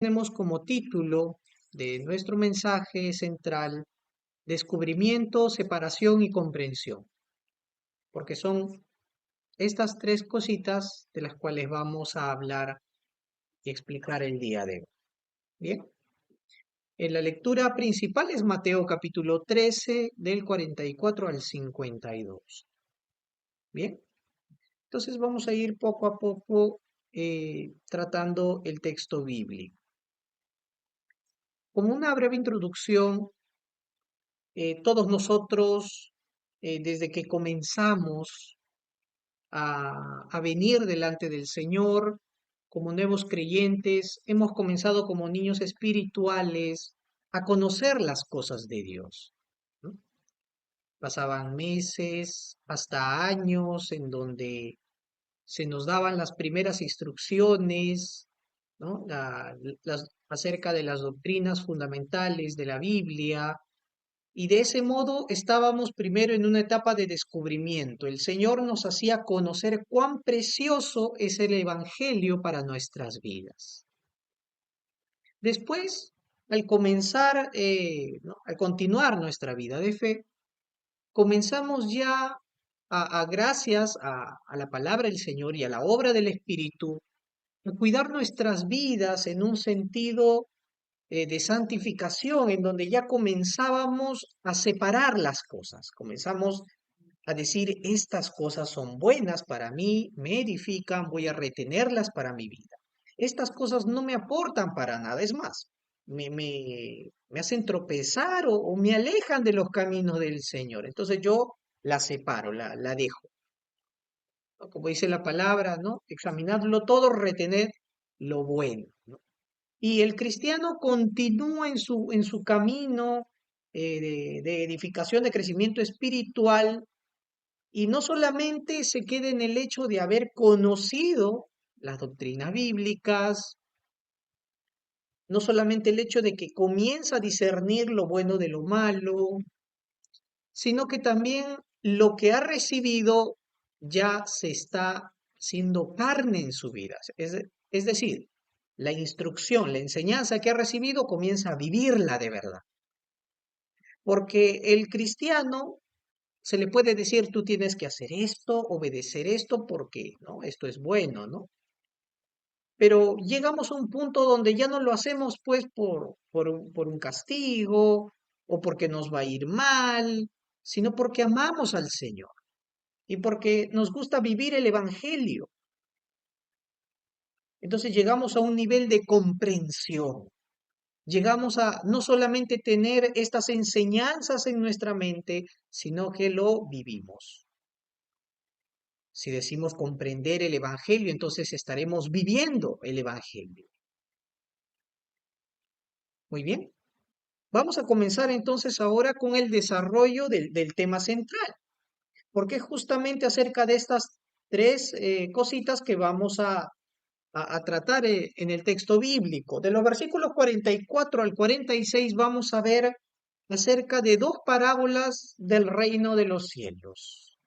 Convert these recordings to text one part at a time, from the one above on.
Tenemos como título de nuestro mensaje central descubrimiento, separación y comprensión, porque son estas tres cositas de las cuales vamos a hablar y explicar el día de hoy. Bien, en la lectura principal es Mateo capítulo 13 del 44 al 52. Bien, entonces vamos a ir poco a poco tratando el texto bíblico. Como una breve introducción, todos nosotros, desde que comenzamos a venir delante del Señor como nuevos creyentes, hemos comenzado como niños espirituales a conocer las cosas de Dios, ¿no? Pasaban meses, hasta años, en donde se nos daban las primeras instrucciones, ¿no? Acerca de las doctrinas fundamentales de la Biblia, y de ese modo estábamos primero en una etapa de descubrimiento. El Señor nos hacía conocer cuán precioso es el Evangelio para nuestras vidas. Después, al comenzar, ¿no? Al continuar nuestra vida de fe, comenzamos ya gracias a la palabra del Señor y a la obra del Espíritu, a cuidar nuestras vidas en un sentido de santificación, en donde ya comenzábamos a separar las cosas, comenzamos a decir, estas cosas son buenas para mí, me edifican, voy a retenerlas para mi vida. Estas cosas no me aportan para nada, es más, me hacen tropezar o me alejan de los caminos del Señor. Entonces yo la separo, la dejo, ¿no? Como dice la palabra, ¿no? Examinadlo todo, retened lo bueno, ¿no? Y el cristiano continúa en su camino de edificación, de crecimiento espiritual, y no solamente se queda en el hecho de haber conocido las doctrinas bíblicas, no solamente el hecho de que comienza a discernir lo bueno de lo malo, sino que también lo que ha recibido ya se está haciendo carne en su vida. Es decir, la instrucción, la enseñanza que ha recibido comienza a vivirla de verdad. Porque el cristiano se le puede decir, tú tienes que hacer esto, obedecer esto, porque, ¿no? Esto es bueno, ¿no? Pero llegamos a un punto donde ya no lo hacemos pues por un castigo o porque nos va a ir mal, sino porque amamos al Señor y porque nos gusta vivir el Evangelio. Entonces llegamos a un nivel de comprensión. Llegamos a no solamente tener estas enseñanzas en nuestra mente, sino que lo vivimos. Si decimos comprender el Evangelio, entonces estaremos viviendo el Evangelio. Muy bien. Vamos a comenzar entonces ahora con el desarrollo del tema central, porque es justamente acerca de estas tres cositas que vamos a tratar en el texto bíblico. De los versículos 44 al 46 vamos a ver acerca de dos parábolas del reino de los cielos.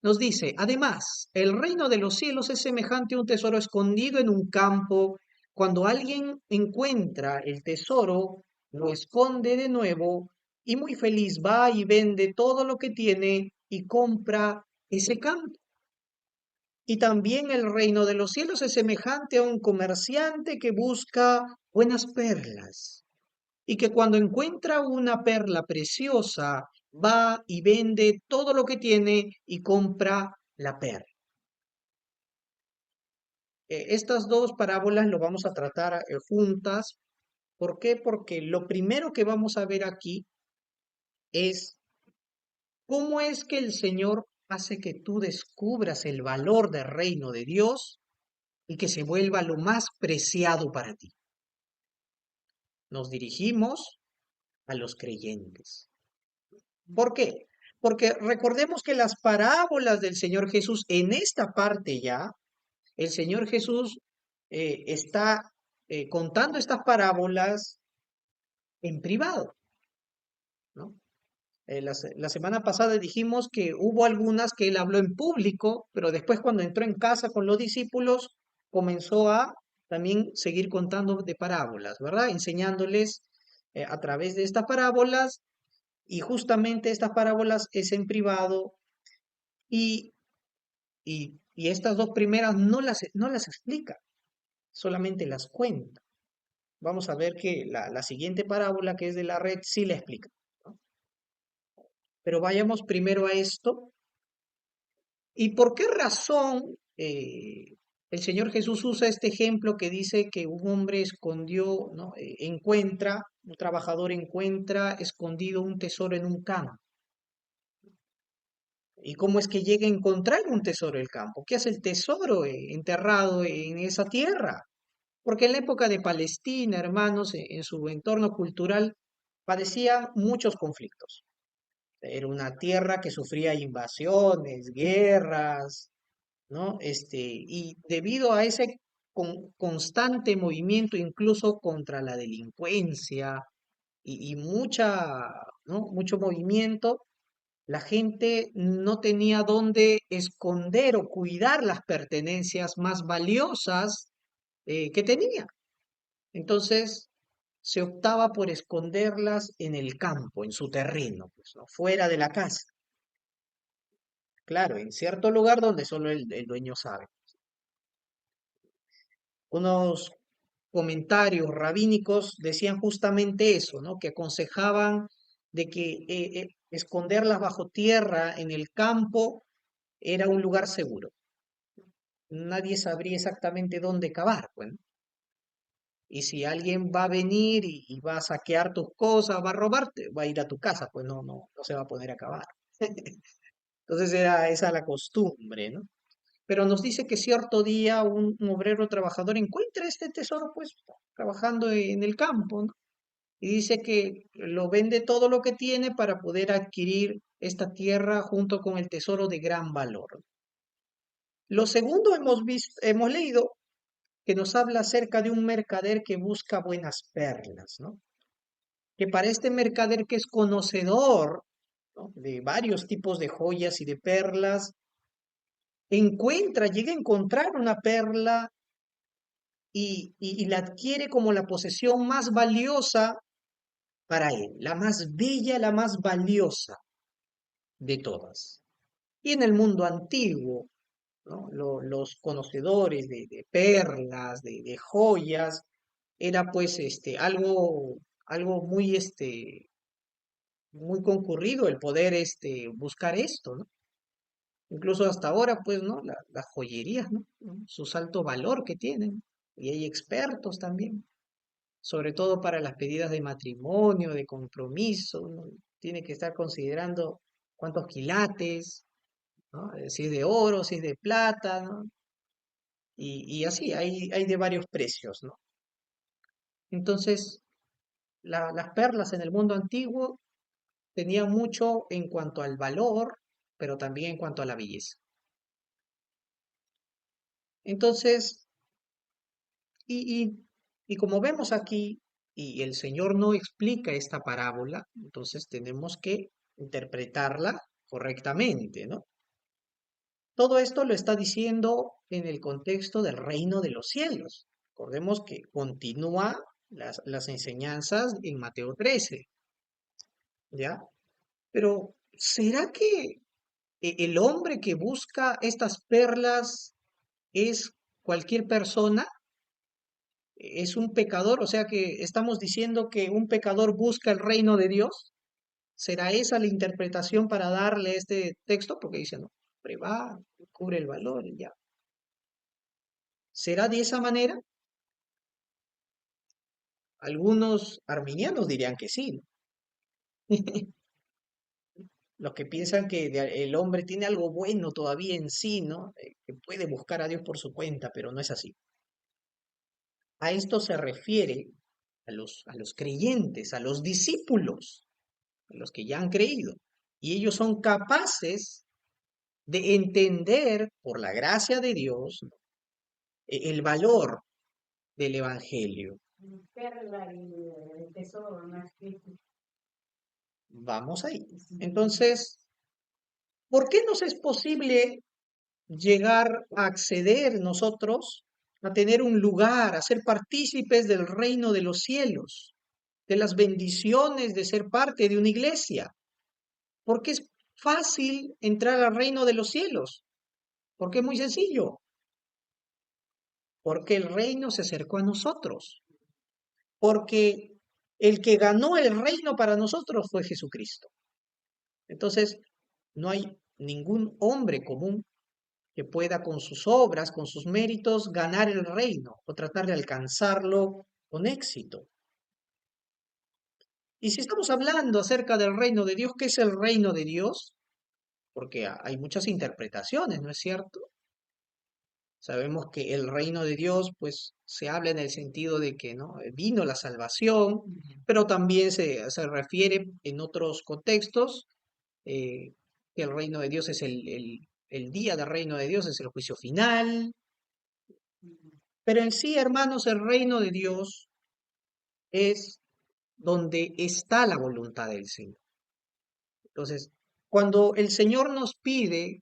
Nos dice, además, el reino de los cielos es semejante a un tesoro escondido en un campo. Cuando alguien encuentra el tesoro, lo esconde de nuevo y muy feliz va y vende todo lo que tiene y compra ese campo. Y también el reino de los cielos es semejante a un comerciante que busca buenas perlas y que cuando encuentra una perla preciosa, va y vende todo lo que tiene y compra la perla. Estas dos parábolas lo vamos a tratar juntas. ¿Por qué? Porque lo primero que vamos a ver aquí es cómo es que el Señor hace que tú descubras el valor del reino de Dios y que se vuelva lo más preciado para ti. Nos dirigimos a los creyentes. ¿Por qué? Porque recordemos que las parábolas del Señor Jesús, en esta parte ya, el Señor Jesús está contando estas parábolas en privado, ¿no? La semana pasada dijimos que hubo algunas que él habló en público, pero después cuando entró en casa con los discípulos, comenzó a también seguir contando de parábolas, ¿verdad? Enseñándoles a través de estas parábolas, y justamente estas parábolas es en privado, y, y estas dos primeras no las explica, solamente las cuenta. Vamos a ver que la siguiente parábola, que es de la red, sí la explica, ¿no? Pero vayamos primero a esto. ¿Y por qué razón el Señor Jesús usa este ejemplo que dice que un hombre escondió, ¿no? Un trabajador encuentra escondido un tesoro en un campo? ¿Y cómo es que llega a encontrar un tesoro en el campo? ¿Qué hace el tesoro enterrado en esa tierra? Porque en la época de Palestina, hermanos, en su entorno cultural, padecía muchos conflictos. Era una tierra que sufría invasiones, guerras, ¿no? Y debido a ese constante movimiento, incluso contra la delincuencia y ¿no? Mucho movimiento, la gente no tenía dónde esconder o cuidar las pertenencias más valiosas que tenía. Entonces, se optaba por esconderlas en el campo, en su terreno, pues, ¿no? Fuera de la casa. Claro, en cierto lugar donde solo el dueño sabe. Unos comentarios rabínicos decían justamente eso, ¿no? Que aconsejaban de que esconderlas bajo tierra en el campo era un lugar seguro. Nadie sabría exactamente dónde cavar, pues, ¿no? Y si alguien va a venir y va a saquear tus cosas, va a robarte, va a ir a tu casa, pues no se va a poner a cavar. Entonces era esa la costumbre, ¿no? Pero nos dice que cierto día un obrero trabajador encuentra este tesoro, pues, trabajando en el campo, ¿no? Y dice que lo vende todo lo que tiene para poder adquirir esta tierra junto con el tesoro de gran valor. Lo segundo hemos leído que nos habla acerca de un mercader que busca buenas perlas, ¿no? Que para este mercader que es conocedor, ¿no? De varios tipos de joyas y de perlas, llega a encontrar una perla y la adquiere como la posesión más valiosa para él, la más bella, la más valiosa de todas. Y en el mundo antiguo, ¿no? Los conocedores de perlas, de joyas, era pues algo muy, muy concurrido el poder buscar esto, ¿no? Incluso hasta ahora, pues, ¿no? Las joyerías, ¿no? Su alto valor que tienen. Y hay expertos también, sobre todo para las pedidas de matrimonio, de compromiso, ¿no? Tiene que estar considerando cuántos quilates, ¿no? Si es de oro, si es de plata, ¿no? Y así, hay de varios precios, ¿no? Entonces, las perlas en el mundo antiguo tenían mucho en cuanto al valor, pero también en cuanto a la belleza. Entonces, y, y, y como vemos aquí, y el Señor no explica esta parábola, entonces tenemos que interpretarla correctamente, ¿no? Todo esto lo está diciendo en el contexto del reino de los cielos. Recordemos que continúa las enseñanzas en Mateo 13, ¿ya? Pero, ¿será que el hombre que busca estas perlas es cualquier persona? ¿Es un pecador? O sea que estamos diciendo que un pecador busca el reino de Dios. ¿Será esa la interpretación para darle este texto? Porque dice, no, hombre, va, cubre el valor y ya. ¿Será de esa manera? Algunos arminianos dirían que sí, ¿no? Los que piensan que el hombre tiene algo bueno todavía en sí, ¿no? Que puede buscar a Dios por su cuenta, pero no es así. A esto se refiere a los creyentes, a los discípulos, a los que ya han creído. Y ellos son capaces de entender, por la gracia de Dios, ¿no? El valor del Evangelio. Perla y el tesoro, ¿no? Vamos ahí. Entonces, ¿por qué nos es posible llegar a acceder nosotros a tener un lugar, a ser partícipes del reino de los cielos, de las bendiciones de ser parte de una iglesia, porque es fácil entrar al reino de los cielos, porque es muy sencillo, porque el reino se acercó a nosotros, porque el que ganó el reino para nosotros fue Jesucristo. Entonces, no hay ningún hombre común que pueda con sus obras, con sus méritos, ganar el reino o tratar de alcanzarlo con éxito. Y si estamos hablando acerca del reino de Dios, ¿qué es el reino de Dios? Porque hay muchas interpretaciones, ¿no es cierto? Sabemos que el reino de Dios, pues, se habla en el sentido de que, ¿no? Vino la salvación, pero también se refiere en otros contextos eh, que el reino de Dios es el día del reino de Dios, es el juicio final. Pero en sí, hermanos, el reino de Dios es donde está la voluntad del Señor. Entonces, cuando el Señor nos pide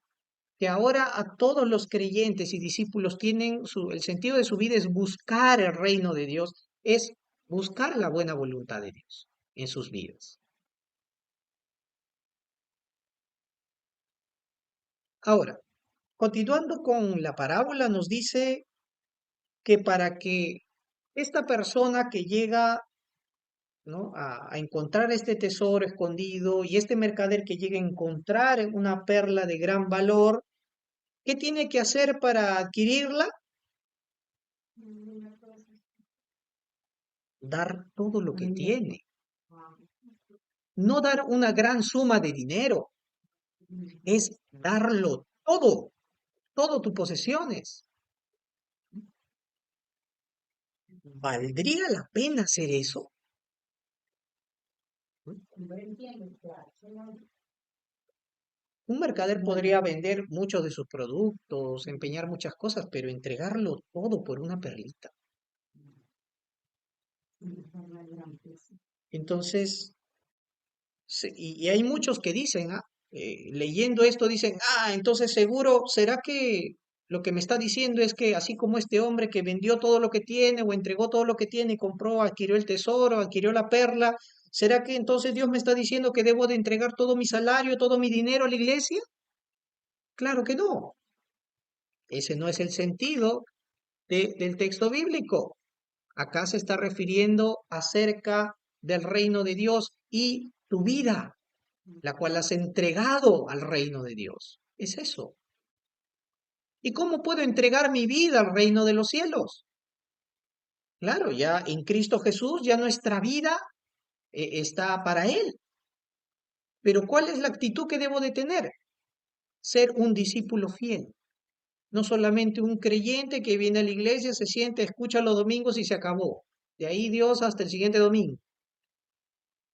que ahora a todos los creyentes y discípulos tienen el sentido de su vida es buscar el reino de Dios, es buscar la buena voluntad de Dios en sus vidas. Ahora, continuando con la parábola, nos dice que para que esta persona que llega, ¿no? a encontrar este tesoro escondido y este mercader que llega a encontrar una perla de gran valor, ¿qué tiene que hacer para adquirirla? Dar todo lo que tiene. No dar una gran suma de dinero, es darlo todo, todo tus posesiones. ¿Valdría la pena hacer eso? Un mercader podría vender muchos de sus productos, empeñar muchas cosas, pero entregarlo todo por una perlita. Entonces, y hay muchos que dicen, leyendo esto, dicen, entonces seguro, ¿será que lo que me está diciendo es que así como este hombre que vendió todo lo que tiene o entregó todo lo que tiene y compró, adquirió el tesoro, adquirió la perla, ¿será que entonces Dios me está diciendo que debo de entregar todo mi salario, todo mi dinero a la iglesia? Claro que no. Ese no es el sentido del texto bíblico. Acá se está refiriendo acerca del reino de Dios y tu vida, la cual has entregado al reino de Dios. Es eso. ¿Y cómo puedo entregar mi vida al reino de los cielos? Claro, ya en Cristo Jesús, ya nuestra vida está para Él. Pero ¿cuál es la actitud que debo de tener? Ser un discípulo fiel. No solamente un creyente que viene a la iglesia, se siente, escucha los domingos y se acabó. De ahí Dios hasta el siguiente domingo.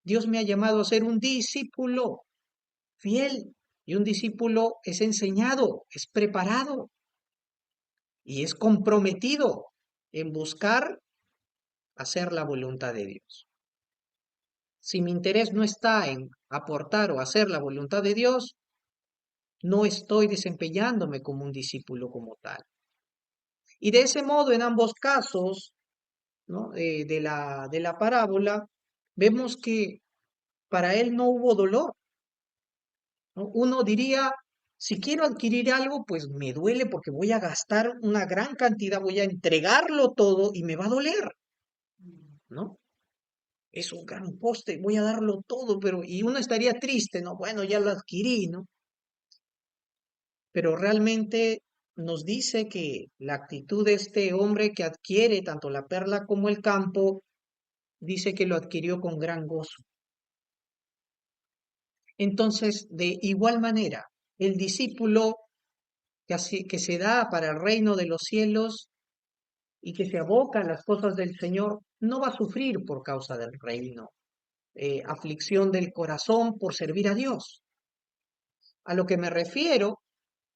Dios me ha llamado a ser un discípulo fiel. Y un discípulo es enseñado, es preparado y es comprometido en buscar hacer la voluntad de Dios. Si mi interés no está en aportar o hacer la voluntad de Dios, no estoy desempeñándome como un discípulo como tal. Y de ese modo, en ambos casos, ¿no? de la parábola, vemos que para él no hubo dolor, ¿no? Uno diría, si quiero adquirir algo, pues me duele porque voy a gastar una gran cantidad, voy a entregarlo todo y me va a doler, ¿no? Es un gran coste, voy a darlo todo, pero y uno estaría triste, ¿no? Bueno, ya lo adquirí, ¿no? Pero realmente nos dice que la actitud de este hombre que adquiere tanto la perla como el campo, dice que lo adquirió con gran gozo. Entonces, de igual manera, el discípulo que se da para el reino de los cielos y que se aboca a las cosas del Señor, no va a sufrir por causa del reino, aflicción del corazón por servir a Dios. A lo que me refiero,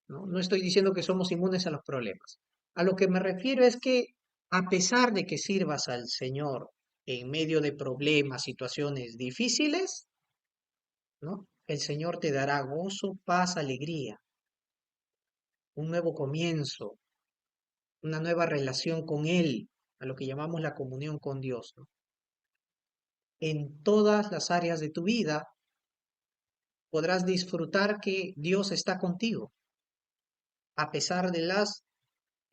no estoy diciendo que somos inmunes a los problemas. A lo que me refiero es que a pesar de que sirvas al Señor en medio de problemas, situaciones difíciles, ¿no? El Señor te dará gozo, paz, alegría, un nuevo comienzo, una nueva relación con Él, a lo que llamamos la comunión con Dios, ¿no? En todas las áreas de tu vida podrás disfrutar que Dios está contigo, a pesar de las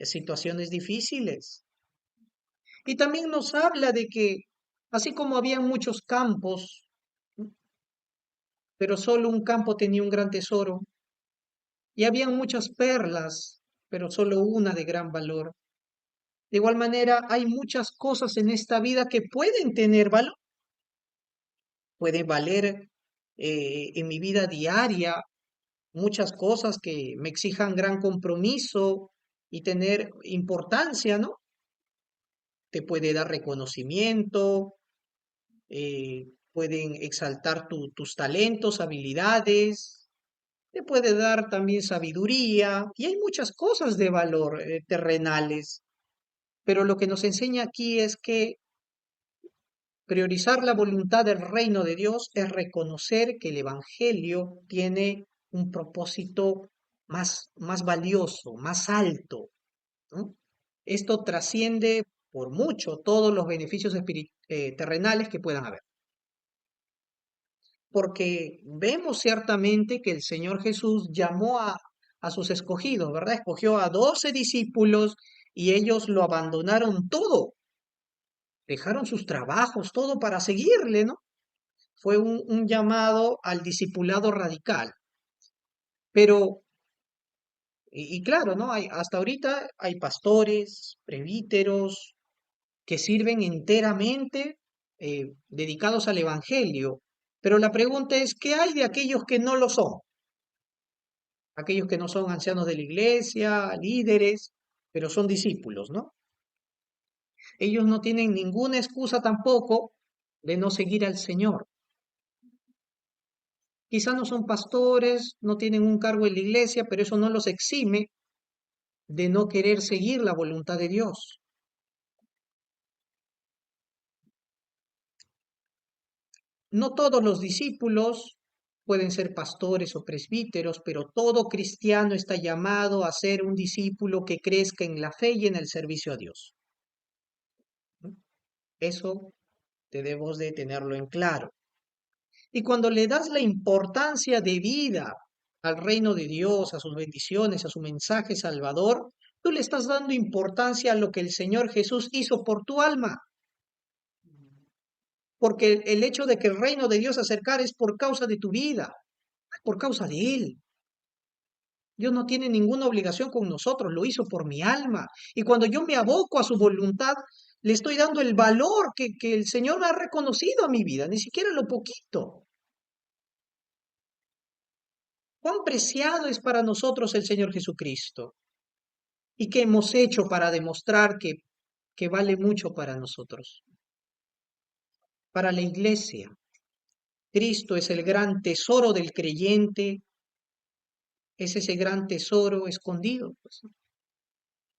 situaciones difíciles. Y también nos habla de que, así como había muchos campos, pero solo un campo tenía un gran tesoro, y habían muchas perlas, pero solo una de gran valor. De igual manera, hay muchas cosas en esta vida que pueden tener valor, pueden valer en mi vida diaria, muchas cosas que me exijan gran compromiso y tener importancia, ¿no? Te puede dar reconocimiento, pueden exaltar tus talentos, habilidades, te puede dar también sabiduría y hay muchas cosas de valor terrenales, pero lo que nos enseña aquí es que priorizar la voluntad del reino de Dios es reconocer que el Evangelio tiene un propósito más valioso, más alto, ¿no? Esto trasciende por mucho todos los beneficios terrenales que puedan haber. Porque vemos ciertamente que el Señor Jesús llamó a sus escogidos, ¿verdad? Escogió a 12 discípulos y ellos lo abandonaron todo, dejaron sus trabajos, todo para seguirle, ¿no? Fue un llamado al discipulado radical. Pero, y claro, ¿no? Hasta ahorita hay pastores, presbíteros, que sirven enteramente dedicados al Evangelio. Pero la pregunta es, ¿qué hay de aquellos que no lo son? Aquellos que no son ancianos de la iglesia, líderes, pero son discípulos, ¿no? Ellos no tienen ninguna excusa tampoco de no seguir al Señor. Quizás no son pastores, no tienen un cargo en la iglesia, pero eso no los exime de no querer seguir la voluntad de Dios. No todos los discípulos pueden ser pastores o presbíteros, pero todo cristiano está llamado a ser un discípulo que crezca en la fe y en el servicio a Dios. Eso debemos de tenerlo en claro. Y cuando le das la importancia de vida al reino de Dios, a sus bendiciones, a su mensaje salvador, tú le estás dando importancia a lo que el Señor Jesús hizo por tu alma. Porque el hecho de que el reino de Dios se acercara es por causa de tu vida, por causa de Él. Dios no tiene ninguna obligación con nosotros, lo hizo por mi alma. Y cuando yo me aboco a su voluntad, le estoy dando el valor que el Señor ha reconocido a mi vida, ni siquiera lo poquito. Cuán preciado es para nosotros el Señor Jesucristo y qué hemos hecho para demostrar que vale mucho para nosotros. Para la iglesia, Cristo es el gran tesoro del creyente, es ese gran tesoro escondido, pues,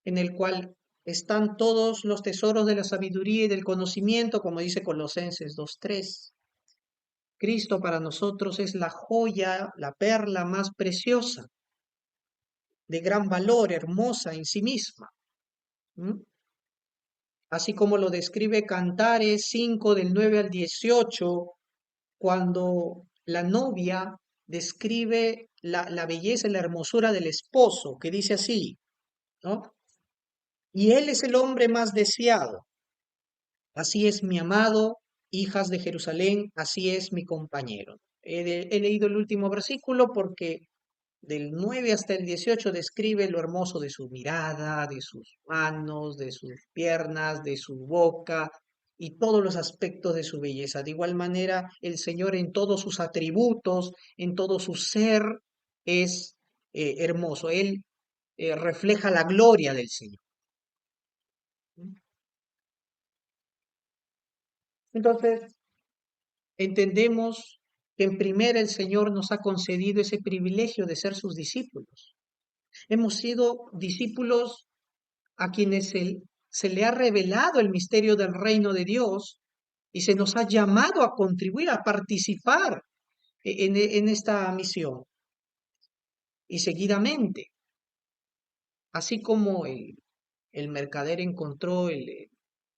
en el cual están todos los tesoros de la sabiduría y del conocimiento, como dice Colosenses 2:3. Cristo para nosotros es la joya, la perla más preciosa, de gran valor, hermosa en sí misma. ¿Mm? Así como lo describe Cantares 5 del 9 al 18, cuando la novia describe la belleza y la hermosura del esposo, que dice así, ¿no? Y él es el hombre más deseado. Así es mi amado, hijas de Jerusalén, así es mi compañero. He leído el último versículo porque del 9 hasta el 18 describe lo hermoso de su mirada, de sus manos, de sus piernas, de su boca y todos los aspectos de su belleza. De igual manera, el Señor en todos sus atributos, en todo su ser, es hermoso. Él refleja la gloria del Señor. Entonces, entendemos que en primera el Señor nos ha concedido ese privilegio de ser sus discípulos. Hemos sido discípulos a quienes se le ha revelado el misterio del reino de Dios y se nos ha llamado a contribuir, a participar en esta misión. Y seguidamente, así como el mercader encontró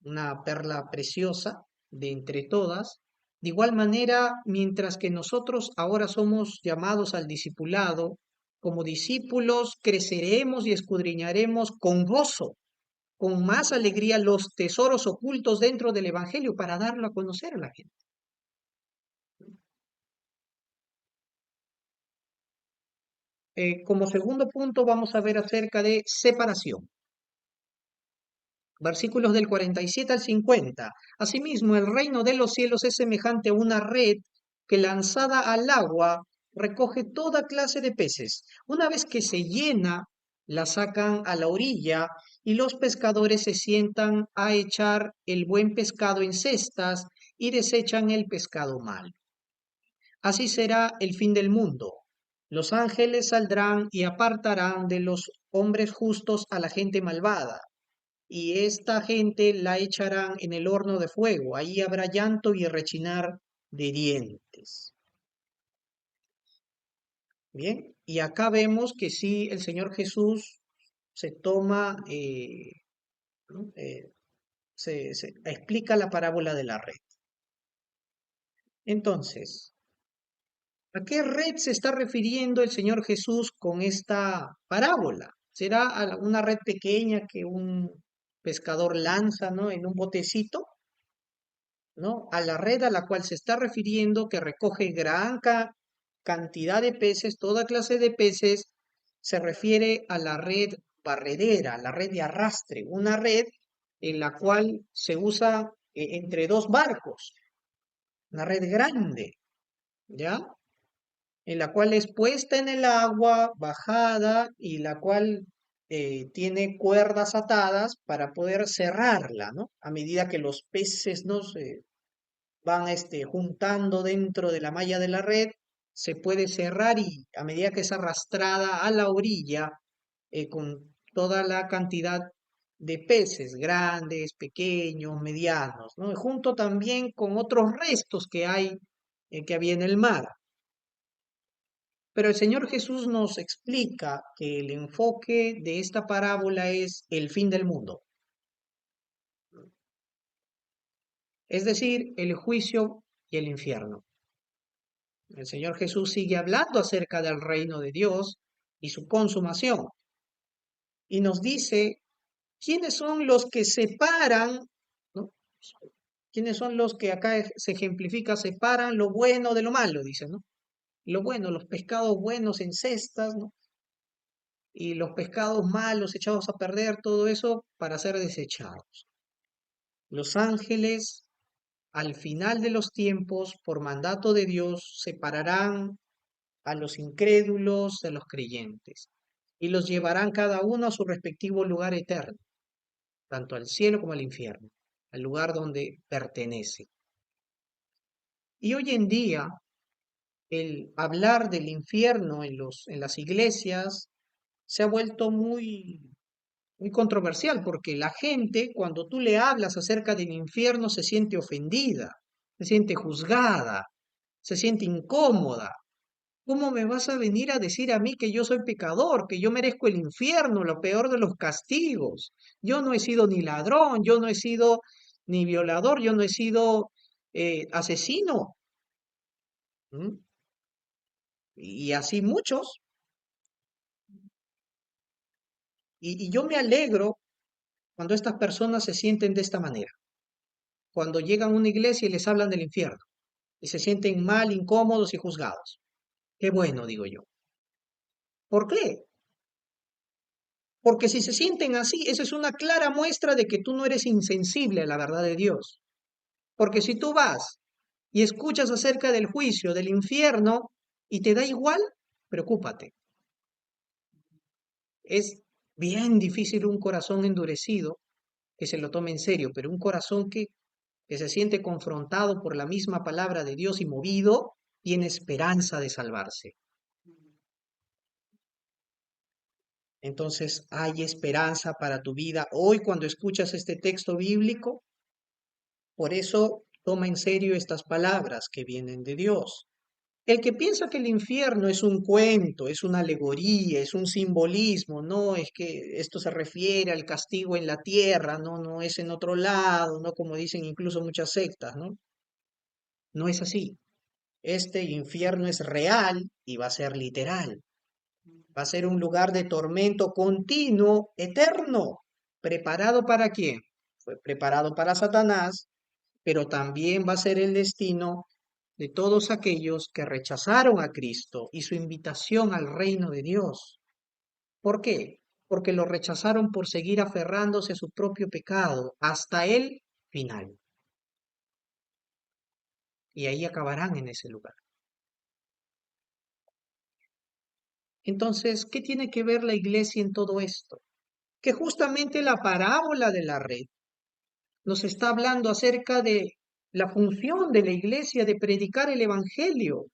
una perla preciosa de entre todas. De igual manera, mientras que nosotros ahora somos llamados al discipulado, como discípulos creceremos y escudriñaremos con gozo, con más alegría los tesoros ocultos dentro del Evangelio para darlo a conocer a la gente. Como segundo punto vamos a ver acerca de separación. Versículos del 47 al 50. Asimismo, el reino de los cielos es semejante a una red que lanzada al agua recoge toda clase de peces. Una vez que se llena, la sacan a la orilla y los pescadores se sientan a echar el buen pescado en cestas y desechan el pescado malo. Así será el fin del mundo. Los ángeles saldrán y apartarán de los hombres justos a la gente malvada, y esta gente la echarán en el horno de fuego. Ahí habrá llanto y rechinar de dientes. Bien, y acá vemos que sí, el Señor Jesús se toma, ¿no? Se explica la parábola de la red. Entonces, ¿a qué red se está refiriendo el Señor Jesús con esta parábola? ¿Será a una red pequeña que un pescador lanza, ¿no? En un botecito, ¿no? A la red a la cual se está refiriendo, que recoge gran cantidad de peces, toda clase de peces, se refiere a la red barredera, la red de arrastre, una red en la cual se usa entre dos barcos, una red grande, ¿ya? En la cual es puesta en el agua, bajada, y la cual tiene cuerdas atadas para poder cerrarla, ¿no? A medida que los peces no se van juntando dentro de la malla de la red, se puede cerrar y a medida que es arrastrada a la orilla con toda la cantidad de peces, grandes, pequeños, medianos, ¿no? Y junto también con otros restos que hay, que había en el mar. Pero el Señor Jesús nos explica que el enfoque de esta parábola es el fin del mundo, es decir, el juicio y el infierno. El Señor Jesús sigue hablando acerca del reino de Dios y su consumación y nos dice quiénes son los que separan, ¿no? ¿Quiénes son los que acá se ejemplifica, separan lo bueno de lo malo? Dice, ¿no? Lo bueno, los pescados buenos en cestas, ¿no? Y los pescados malos echados a perder, todo eso para ser desechados. Los ángeles, al final de los tiempos, por mandato de Dios, separarán a los incrédulos de los creyentes y los llevarán cada uno a su respectivo lugar eterno, tanto al cielo como al infierno, al lugar donde pertenece. Y hoy en día, el hablar del infierno en las iglesias se ha vuelto muy controversial, porque la gente, cuando tú le hablas acerca del infierno, se siente ofendida, se siente juzgada, se siente incómoda. ¿Cómo me vas a venir a decir a mí que yo soy pecador, que yo merezco el infierno, lo peor de los castigos? Yo no he sido ni ladrón, yo no he sido ni violador, yo no he sido asesino. ¿Mm? Y así muchos. Y yo me alegro cuando estas personas se sienten de esta manera, cuando llegan a una iglesia y les hablan del infierno y se sienten mal, incómodos y juzgados. Qué bueno, digo yo. ¿Por qué? Porque si se sienten así, esa es una clara muestra de que tú no eres insensible a la verdad de Dios. Porque si tú vas y escuchas acerca del juicio, del infierno, y te da igual, preocúpate. Es bien difícil un corazón endurecido que se lo tome en serio, pero un corazón que se siente confrontado por la misma palabra de Dios y movido, tiene esperanza de salvarse. Entonces, hay esperanza para tu vida hoy cuando escuchas este texto bíblico. Por eso, toma en serio estas palabras que vienen de Dios. El que piensa que el infierno es un cuento, es una alegoría, es un simbolismo, no es que esto se refiere al castigo en la tierra, no, no es en otro lado, no como dicen incluso muchas sectas, ¿no? No es así. Este infierno es real y va a ser literal. Va a ser un lugar de tormento continuo, eterno. ¿Preparado para quién? Fue preparado para Satanás, pero también va a ser el destino de todos aquellos que rechazaron a Cristo y su invitación al reino de Dios. ¿Por qué? Porque lo rechazaron por seguir aferrándose a su propio pecado hasta el final. Y ahí acabarán en ese lugar. Entonces, ¿qué tiene que ver la iglesia en todo esto? Que justamente la parábola de la red nos está hablando acerca de la función de la iglesia de predicar el evangelio.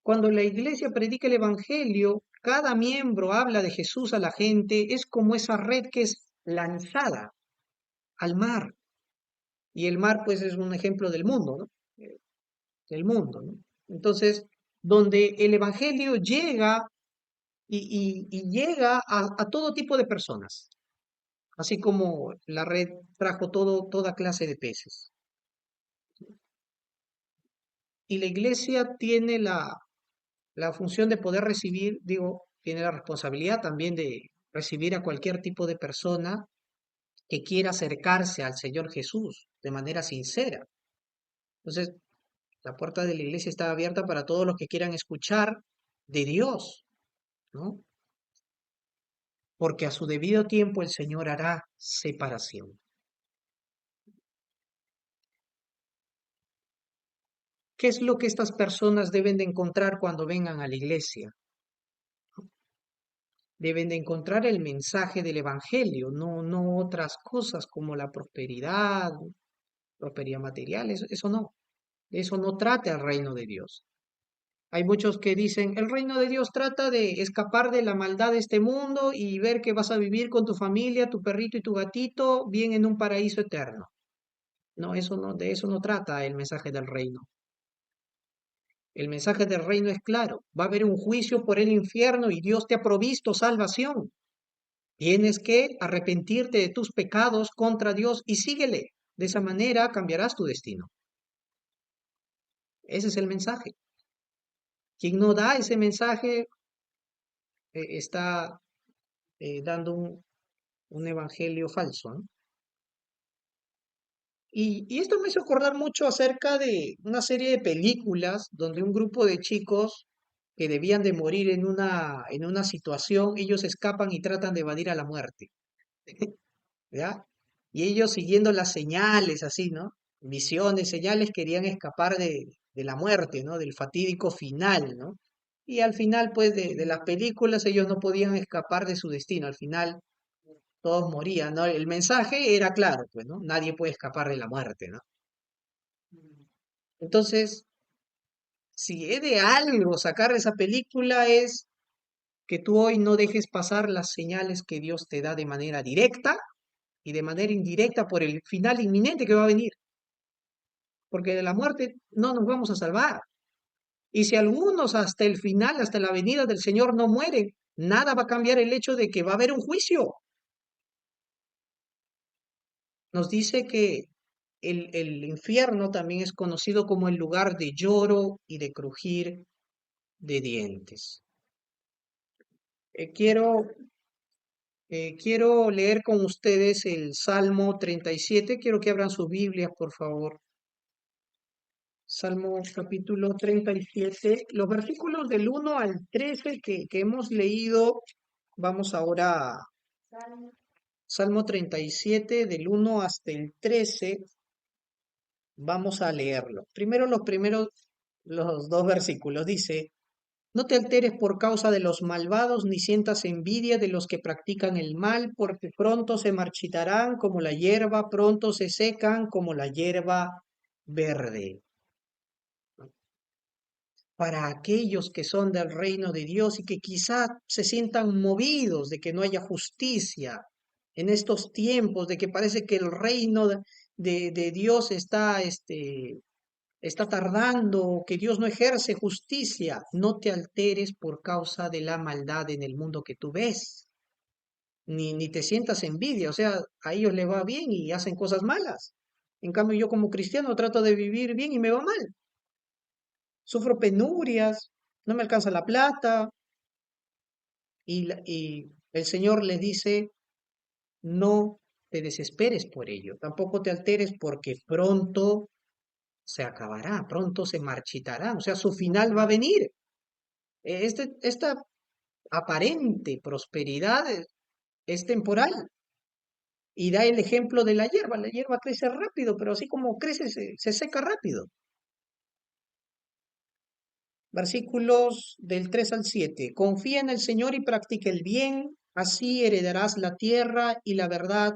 Cuando la iglesia predica el evangelio, cada miembro habla de Jesús a la gente, es como esa red que es lanzada al mar. Y el mar, pues, es un ejemplo del mundo, ¿no? Del mundo, ¿no? Entonces, donde el evangelio llega y llega a todo tipo de personas, así como la red trajo toda clase de peces. Y la iglesia tiene la función de poder recibir, digo, tiene la responsabilidad también de recibir a cualquier tipo de persona que quiera acercarse al Señor Jesús de manera sincera. Entonces, la puerta de la iglesia está abierta para todos los que quieran escuchar de Dios, ¿no? Porque a su debido tiempo el Señor hará separación. ¿Qué es lo que estas personas deben de encontrar cuando vengan a la iglesia? Deben de encontrar el mensaje del Evangelio, no, no otras cosas como la prosperidad material, eso no trata el reino de Dios. Hay muchos que dicen, el reino de Dios trata de escapar de la maldad de este mundo y ver que vas a vivir con tu familia, tu perrito y tu gatito bien en un paraíso eterno. No, de eso no trata el mensaje del reino. El mensaje del reino es claro, va a haber un juicio por el infierno y Dios te ha provisto salvación. Tienes que arrepentirte de tus pecados contra Dios y síguele. De esa manera cambiarás tu destino. Ese es el mensaje. Quien no da ese mensaje está dando un evangelio falso, ¿no? Y esto me hizo acordar mucho acerca de una serie de películas donde un grupo de chicos que debían de morir en una situación, ellos escapan y tratan de evadir a la muerte, ¿ya? Y ellos siguiendo las señales, así, ¿no? Visiones, señales, querían escapar de la muerte, ¿no? Del fatídico final, ¿no? Y al final, pues, de las películas, ellos no podían escapar de su destino. Al final, todos morían, ¿no? El mensaje era claro, pues, ¿no? Nadie puede escapar de la muerte, ¿no? Entonces, si he de algo sacar de esa película es que tú hoy no dejes pasar las señales que Dios te da de manera directa y de manera indirecta por el final inminente que va a venir, porque de la muerte no nos vamos a salvar. Y si algunos hasta el final, hasta la venida del Señor no mueren, nada va a cambiar el hecho de que va a haber un juicio. Nos dice que el infierno también es conocido como el lugar de lloro y de crujir de dientes. Eh, quiero, quiero leer con ustedes el Salmo 37. Quiero que abran sus Biblias, por favor. Salmo capítulo 37, los versículos del 1 al 13 que hemos leído, vamos ahora a Salmo 37, del 1 hasta el 13, vamos a leerlo. Primero los dos versículos, dice, no te alteres por causa de los malvados, ni sientas envidia de los que practican el mal, porque pronto se marchitarán como la hierba, pronto se secan como la hierba verde. Para aquellos que son del reino de Dios y que quizá se sientan movidos de que no haya justicia en estos tiempos, de que parece que el reino de Dios está está tardando, que Dios no ejerce justicia. No te alteres por causa de la maldad en el mundo que tú ves, ni te sientas envidia, o sea, a ellos les va bien y hacen cosas malas. En cambio, yo como cristiano trato de vivir bien y me va mal. Sufro penurias, no me alcanza la plata y el Señor les dice, no te desesperes por ello, tampoco te alteres porque pronto se acabará, pronto se marchitará, o sea, su final va a venir. Esta aparente prosperidad es temporal y da el ejemplo de la hierba crece rápido, pero así como crece se seca rápido. Versículos del 3 al 7. Confía en el Señor y practica el bien, así heredarás la tierra y la verdad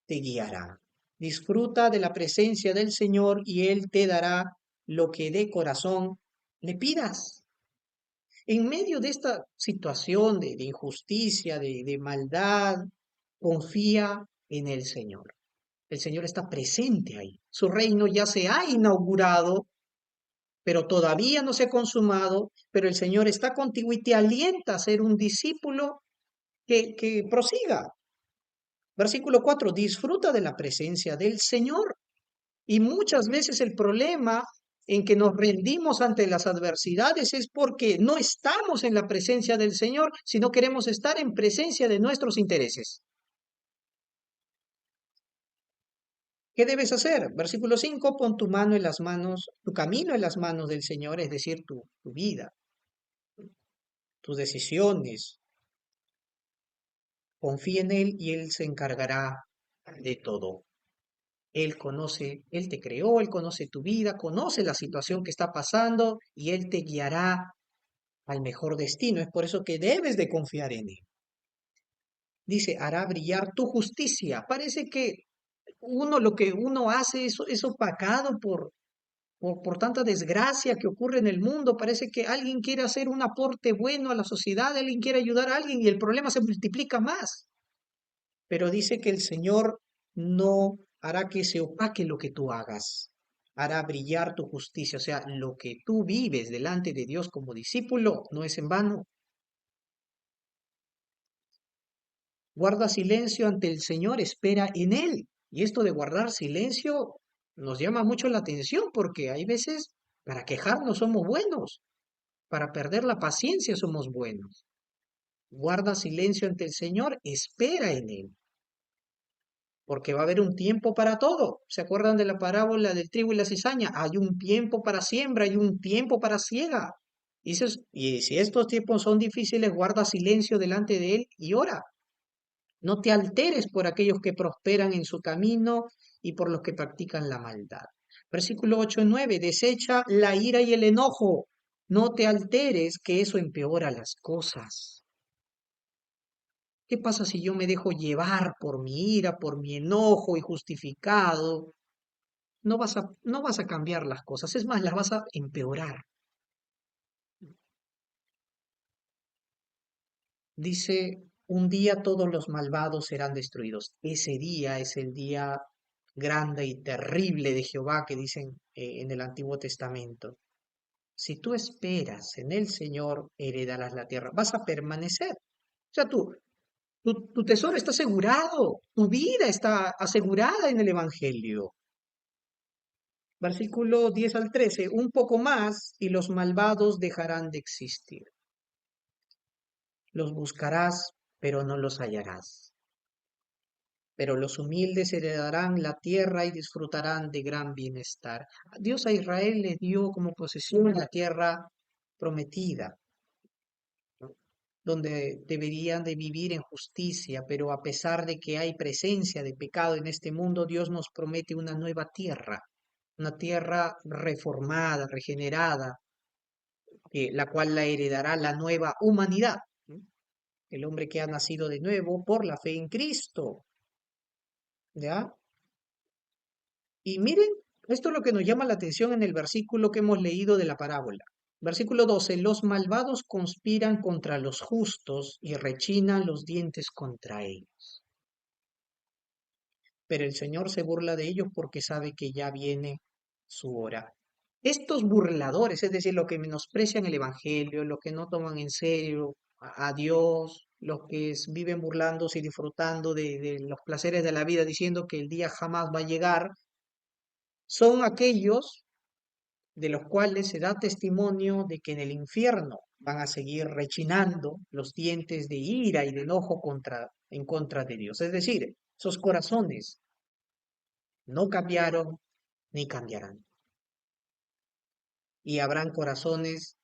te guiará. Disfruta de la presencia del Señor y Él te dará lo que de corazón le pidas. En medio de esta situación de injusticia, de maldad, confía en el Señor. El Señor está presente ahí. Su reino ya se ha inaugurado, pero todavía no se ha consumado, pero el Señor está contigo y te alienta a ser un discípulo que prosiga. Versículo 4, disfruta de la presencia del Señor. Y muchas veces el problema en que nos rendimos ante las adversidades es porque no estamos en la presencia del Señor, sino queremos estar en presencia de nuestros intereses. ¿Qué debes hacer? Versículo 5, pon tu mano en las manos, tu camino en las manos del Señor, es decir, tu vida, tus decisiones. Confía en Él y Él se encargará de todo. Él conoce, Él te creó, Él conoce tu vida, conoce la situación que está pasando y Él te guiará al mejor destino. Es por eso que debes de confiar en Él. Dice, hará brillar tu justicia. Parece que lo que uno hace es opacado por tanta desgracia que ocurre en el mundo. Parece que alguien quiere hacer un aporte bueno a la sociedad, alguien quiere ayudar a alguien y el problema se multiplica más. Pero dice que el Señor no hará que se opaque lo que tú hagas. Hará brillar tu justicia. O sea, lo que tú vives delante de Dios como discípulo no es en vano. Guarda silencio ante el Señor, espera en Él. Y esto de guardar silencio nos llama mucho la atención porque hay veces para quejarnos somos buenos, para perder la paciencia somos buenos. Guarda silencio ante el Señor, espera en Él, porque va a haber un tiempo para todo. ¿Se acuerdan de la parábola del trigo y la cizaña? Hay un tiempo para siembra, hay un tiempo para siega. Y si estos tiempos son difíciles, guarda silencio delante de Él y ora. No te alteres por aquellos que prosperan en su camino y por los que practican la maldad. Versículo 8 y 9. Desecha la ira y el enojo. No te alteres, que eso empeora las cosas. ¿Qué pasa si yo me dejo llevar por mi ira, por mi enojo injustificado? No vas a cambiar las cosas, es más, las vas a empeorar. Dice, un día todos los malvados serán destruidos. Ese día es el día grande y terrible de Jehová que dicen en el Antiguo Testamento. Si tú esperas en el Señor, heredarás la tierra. Vas a permanecer. O sea, tu tesoro está asegurado, tu vida está asegurada en el Evangelio. Versículo 10 al 13, un poco más y los malvados dejarán de existir. Los buscarás, pero no los hallarás. Pero los humildes heredarán la tierra y disfrutarán de gran bienestar. Dios a Israel le dio como posesión la tierra prometida, ¿no? Donde deberían de vivir en justicia, pero a pesar de que hay presencia de pecado en este mundo, Dios nos promete una tierra reformada, regenerada, la cual la heredará la nueva humanidad, ¿no? El hombre que ha nacido de nuevo por la fe en Cristo, ¿ya? Y miren, esto es lo que nos llama la atención en el versículo que hemos leído de la parábola. Versículo 12, los malvados conspiran contra los justos y rechinan los dientes contra ellos. Pero el Señor se burla de ellos porque sabe que ya viene su hora. Estos burladores, es decir, los que menosprecian el Evangelio, los que no toman en serio a Dios, los que viven burlándose y disfrutando de los placeres de la vida, diciendo que el día jamás va a llegar, son aquellos de los cuales se da testimonio de que en el infierno van a seguir rechinando los dientes de ira y de enojo en contra de Dios. Es decir, sus corazones no cambiaron ni cambiarán. Y habrán corazones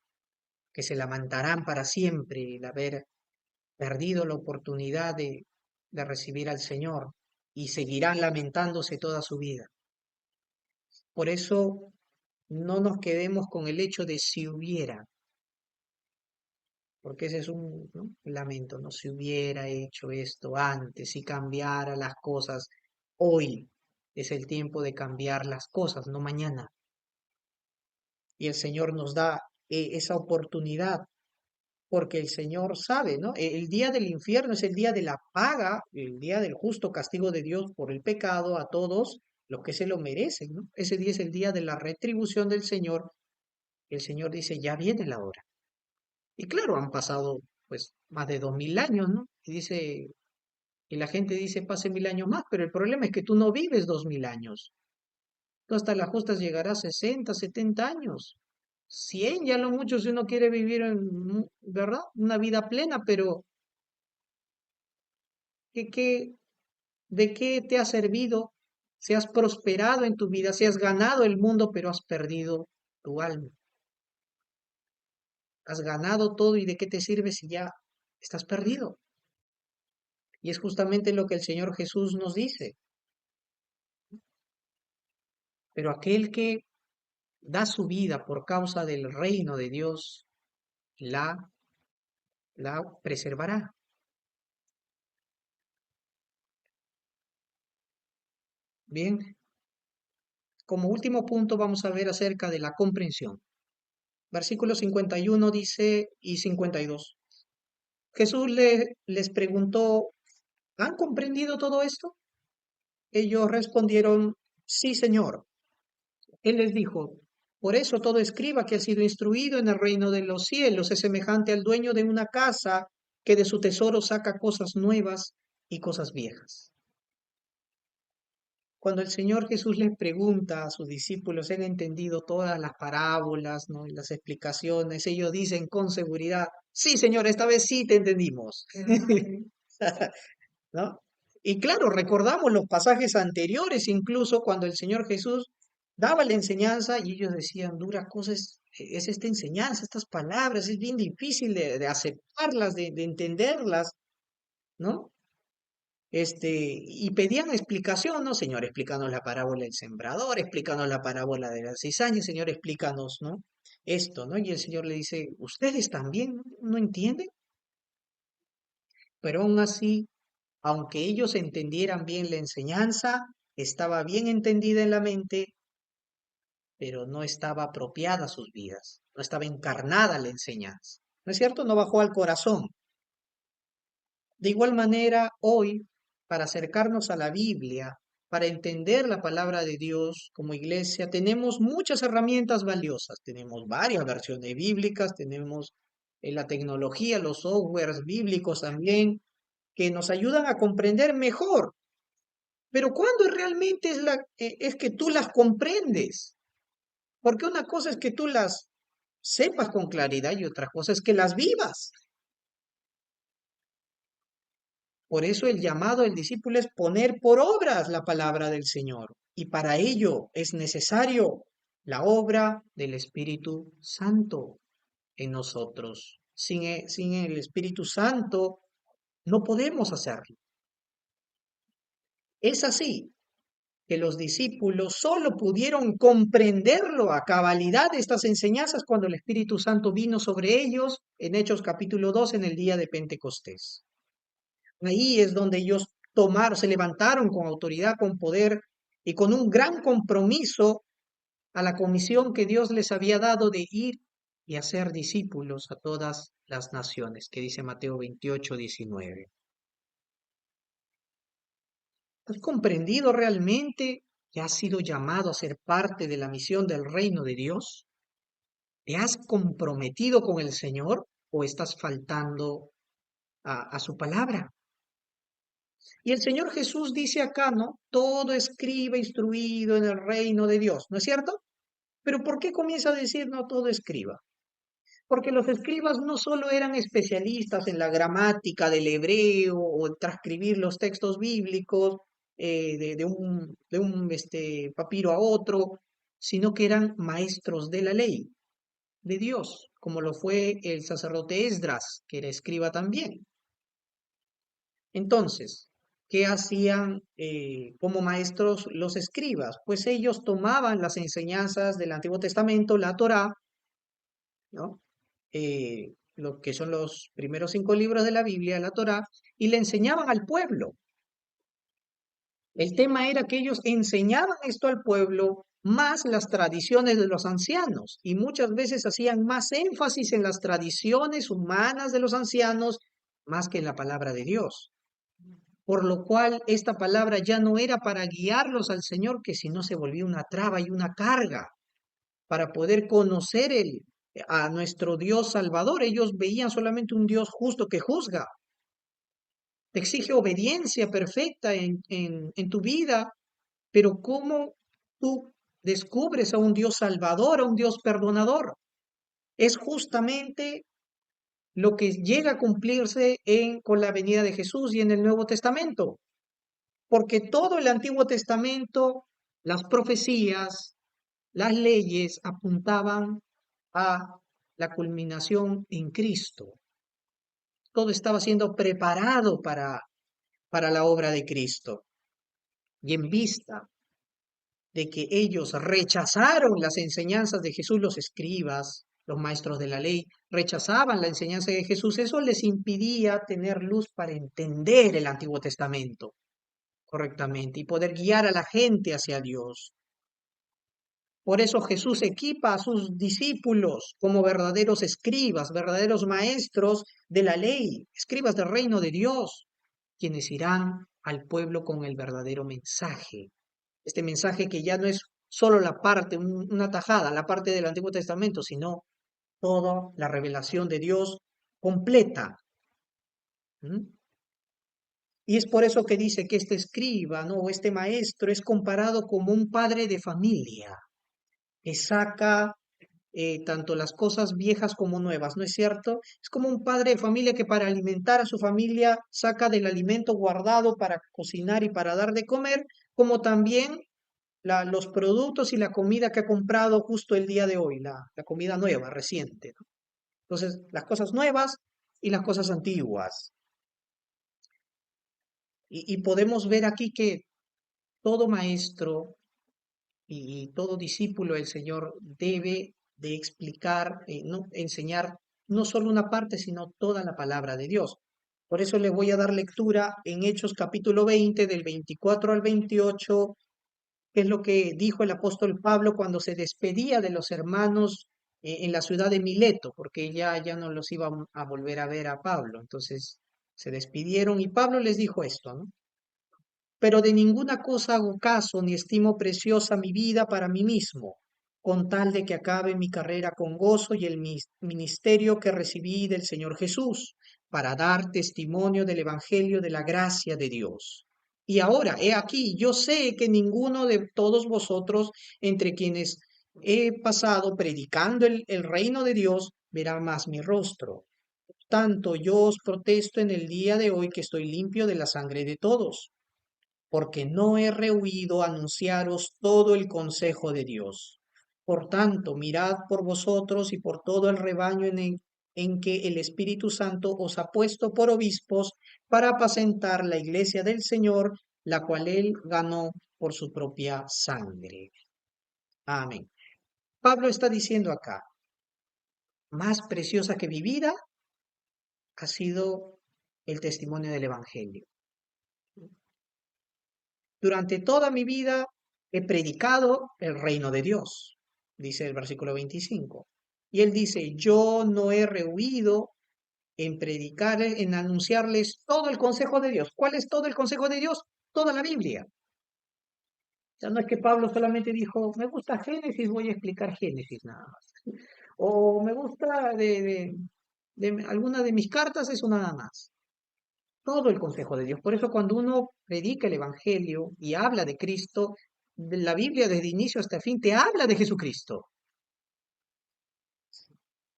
que se lamentarán para siempre el haber perdido la oportunidad de recibir al Señor y seguirán lamentándose toda su vida. Por eso no nos quedemos con el hecho de si hubiera, porque ese es un, ¿no?, lamento, ¿no? Si hubiera hecho esto antes, si cambiara las cosas, hoy es el tiempo de cambiar las cosas, no mañana. Y el Señor nos da esa oportunidad, porque el Señor sabe, ¿no? El día del infierno es el día de la paga, el día del justo castigo de Dios por el pecado a todos los que se lo merecen, ¿no? Ese día es el día de la retribución del Señor. El Señor dice, ya viene la hora. Y claro, han pasado pues más de 2000 años, ¿no? Y dice, y la gente dice, pase 1000 años más, pero el problema es que tú no vives 2000 años. Tú hasta las justas llegarás a 60, 70 años. 100 ya lo mucho si uno quiere vivir ¿verdad? Una vida plena, pero ¿qué, de qué te ha servido? Si has prosperado en tu vida, si has ganado el mundo, pero has perdido tu alma. Has ganado todo y ¿de qué te sirve si ya estás perdido? Y es justamente lo que el Señor Jesús nos dice. Pero aquel que da su vida por causa del reino de Dios, la, la preservará. Bien, como último punto vamos a ver acerca de la comprensión. Versículo 51 dice y 52. Jesús les preguntó, ¿han comprendido todo esto? Ellos respondieron, sí, Señor. Él les dijo, por eso todo escriba que ha sido instruido en el reino de los cielos es semejante al dueño de una casa que de su tesoro saca cosas nuevas y cosas viejas. Cuando el Señor Jesús les pregunta a sus discípulos, ¿han entendido todas las parábolas, ¿no?, y las explicaciones? Ellos dicen con seguridad, sí, Señor, esta vez sí te entendimos. ¿No? Y claro, recordamos los pasajes anteriores, incluso cuando el Señor Jesús daba la enseñanza y ellos decían, dura cosa es esta enseñanza, estas palabras, es bien difícil de aceptarlas, de entenderlas, ¿no? Y pedían explicación, ¿no? Señor, explícanos la parábola del sembrador, explícanos la parábola de las cizañas, Señor, explícanos, ¿no? Esto, ¿no? Y el Señor le dice, ¿ustedes también no entienden? Pero aún así, aunque ellos entendieran bien la enseñanza, estaba bien entendida en la mente, pero no estaba apropiada a sus vidas, no estaba encarnada la enseñanza. ¿No es cierto? No bajó al corazón. De igual manera, hoy, para acercarnos a la Biblia, para entender la palabra de Dios como iglesia, tenemos muchas herramientas valiosas. Tenemos varias versiones bíblicas, tenemos la tecnología, los softwares bíblicos también, que nos ayudan a comprender mejor. Pero ¿cuándo realmente es que tú las comprendes? Porque una cosa es que tú las sepas con claridad y otra cosa es que las vivas. Por eso el llamado del discípulo es poner por obras la palabra del Señor. Y para ello es necesario la obra del Espíritu Santo en nosotros. Sin el Espíritu Santo no podemos hacerlo. Es así que los discípulos solo pudieron comprenderlo a cabalidad estas enseñanzas cuando el Espíritu Santo vino sobre ellos en Hechos capítulo 2 en el día de Pentecostés. Ahí es donde ellos tomaron, se levantaron con autoridad, con poder y con un gran compromiso a la comisión que Dios les había dado de ir y hacer discípulos a todas las naciones, que dice Mateo 28:19. ¿Has comprendido realmente que has sido llamado a ser parte de la misión del reino de Dios? ¿Te has comprometido con el Señor o estás faltando a su palabra? Y el Señor Jesús dice acá, ¿no? Todo escriba instruido en el reino de Dios, ¿no es cierto? Pero ¿por qué comienza a decir no todo escriba? Porque los escribas no solo eran especialistas en la gramática del hebreo o en transcribir los textos bíblicos de un papiro a otro, sino que eran maestros de la ley de Dios, como lo fue el sacerdote Esdras, que era escriba también. Entonces, ¿qué hacían como maestros los escribas? Pues ellos tomaban las enseñanzas del Antiguo Testamento, la Torá, ¿no? Lo que son los primeros 5 libros de la Biblia, la Torá, y le enseñaban al pueblo. El tema era que ellos enseñaban esto al pueblo más las tradiciones de los ancianos y muchas veces hacían más énfasis en las tradiciones humanas de los ancianos más que en la palabra de Dios. Por lo cual esta palabra ya no era para guiarlos al Señor, que si no se volvía una traba y una carga para poder conocer a nuestro Dios Salvador. Ellos veían solamente un Dios justo que juzga, te exige obediencia perfecta en tu vida, pero ¿cómo tú descubres a un Dios Salvador, a un Dios perdonador? Es justamente lo que llega a cumplirse con la venida de Jesús y en el Nuevo Testamento, porque todo el Antiguo Testamento, las profecías, las leyes apuntaban a la culminación en Cristo. Todo estaba siendo preparado para la obra de Cristo. Y en vista de que ellos rechazaron las enseñanzas de Jesús, los escribas, los maestros de la ley, rechazaban la enseñanza de Jesús, eso les impidía tener luz para entender el Antiguo Testamento correctamente y poder guiar a la gente hacia Dios. Por eso Jesús equipa a sus discípulos como verdaderos escribas, verdaderos maestros de la ley, escribas del reino de Dios, quienes irán al pueblo con el verdadero mensaje. Este mensaje que ya no es solo la parte, una tajada, la parte del Antiguo Testamento, sino toda la revelación de Dios completa. ¿Mm? Y es por eso que dice que este escriba, ¿no? O este maestro es comparado como un padre de familia que saca tanto las cosas viejas como nuevas, ¿no es cierto? Es como un padre de familia que para alimentar a su familia saca del alimento guardado para cocinar y para dar de comer, como también los productos y la comida que ha comprado justo el día de hoy, la comida nueva, reciente, ¿no? Entonces, las cosas nuevas y las cosas antiguas. Y podemos ver aquí que todo maestro y todo discípulo del Señor debe de explicar, no, enseñar no solo una parte, sino toda la palabra de Dios. Por eso le voy a dar lectura en Hechos capítulo 20, del 24 al 28, que es lo que dijo el apóstol Pablo cuando se despedía de los hermanos en la ciudad de Mileto, porque ya no los iba a volver a ver a Pablo. Entonces se despidieron y Pablo les dijo esto, ¿no? Pero de ninguna cosa hago caso ni estimo preciosa mi vida para mí mismo, con tal de que acabe mi carrera con gozo y el ministerio que recibí del Señor Jesús, para dar testimonio del Evangelio de la gracia de Dios. Y ahora, he aquí, yo sé que ninguno de todos vosotros, entre quienes he pasado predicando el reino de Dios, verá más mi rostro. Tanto yo os protesto en el día de hoy que estoy limpio de la sangre de todos, porque no he rehuido anunciaros todo el consejo de Dios. Por tanto, mirad por vosotros y por todo el rebaño en que el Espíritu Santo os ha puesto por obispos para apacentar la iglesia del Señor, la cual él ganó por su propia sangre. Amén. Pablo está diciendo acá, más preciosa que mi vida ha sido el testimonio del Evangelio. Durante toda mi vida he predicado el reino de Dios, dice el versículo 25. Y él dice, yo no he rehuido en predicar, en anunciarles todo el consejo de Dios. ¿Cuál es todo el consejo de Dios? Toda la Biblia. Ya no es que Pablo solamente dijo, me gusta Génesis, voy a explicar Génesis nada más. O me gusta de alguna de mis cartas, eso nada más. Todo el consejo de Dios. Por eso cuando uno predica el Evangelio y habla de Cristo, la Biblia desde inicio hasta fin te habla de Jesucristo.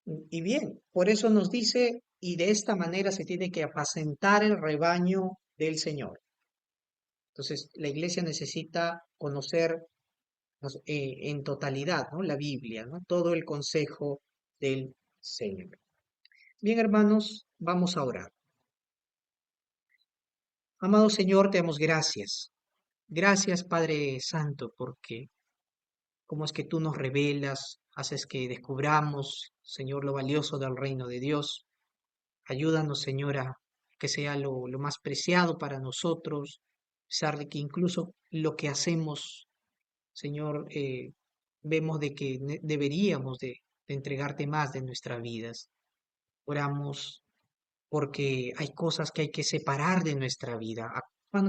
Y bien, por eso nos dice, y de esta manera se tiene que apacentar el rebaño del Señor. Entonces, la iglesia necesita conocer en totalidad, ¿no? La Biblia, ¿no? Todo el consejo del Señor. Bien, hermanos, vamos a orar. Amado Señor, te damos gracias. Gracias, Padre Santo, porque cómo es que tú nos revelas, haces que descubramos, Señor, lo valioso del reino de Dios. Ayúdanos, Señora, que sea lo más preciado para nosotros, a pesar de que incluso lo que hacemos, Señor, vemos de que deberíamos de entregarte más de nuestras vidas. Oramos porque hay cosas que hay que separar de nuestra vida.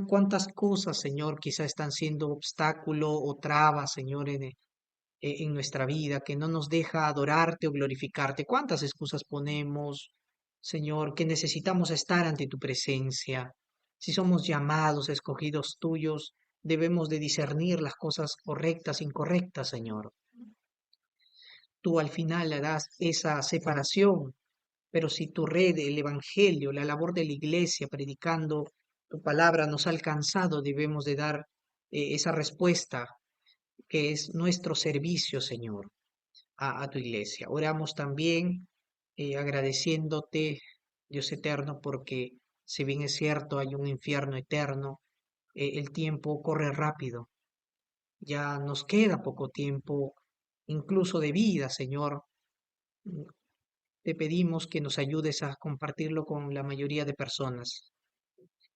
¿Cuántas cosas, Señor, quizá están siendo obstáculo o traba, Señor, en nuestra vida, que no nos deja adorarte o glorificarte? ¿Cuántas excusas ponemos, Señor, que necesitamos estar ante tu presencia? Si somos llamados, escogidos tuyos, debemos de discernir las cosas correctas, incorrectas, Señor. Tú al final harás esa separación, pero si tu red, el Evangelio, la labor de la iglesia, predicando tu palabra nos ha alcanzado, debemos de dar esa respuesta que es nuestro servicio, Señor, a tu iglesia. Oramos también agradeciéndote, Dios eterno, porque si bien es cierto, hay un infierno eterno, el tiempo corre rápido. Ya nos queda poco tiempo, incluso de vida, Señor. Te pedimos que nos ayudes a compartirlo con la mayoría de personas.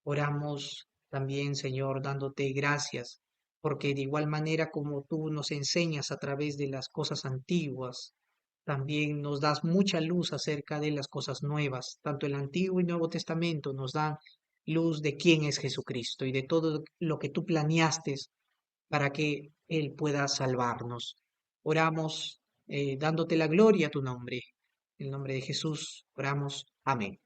Oramos también, Señor, dándote gracias, porque de igual manera como tú nos enseñas a través de las cosas antiguas, también nos das mucha luz acerca de las cosas nuevas. Tanto el Antiguo y Nuevo Testamento nos dan luz de quién es Jesucristo y de todo lo que tú planeaste para que Él pueda salvarnos. Oramos dándote la gloria a tu nombre. En el nombre de Jesús oramos. Amén.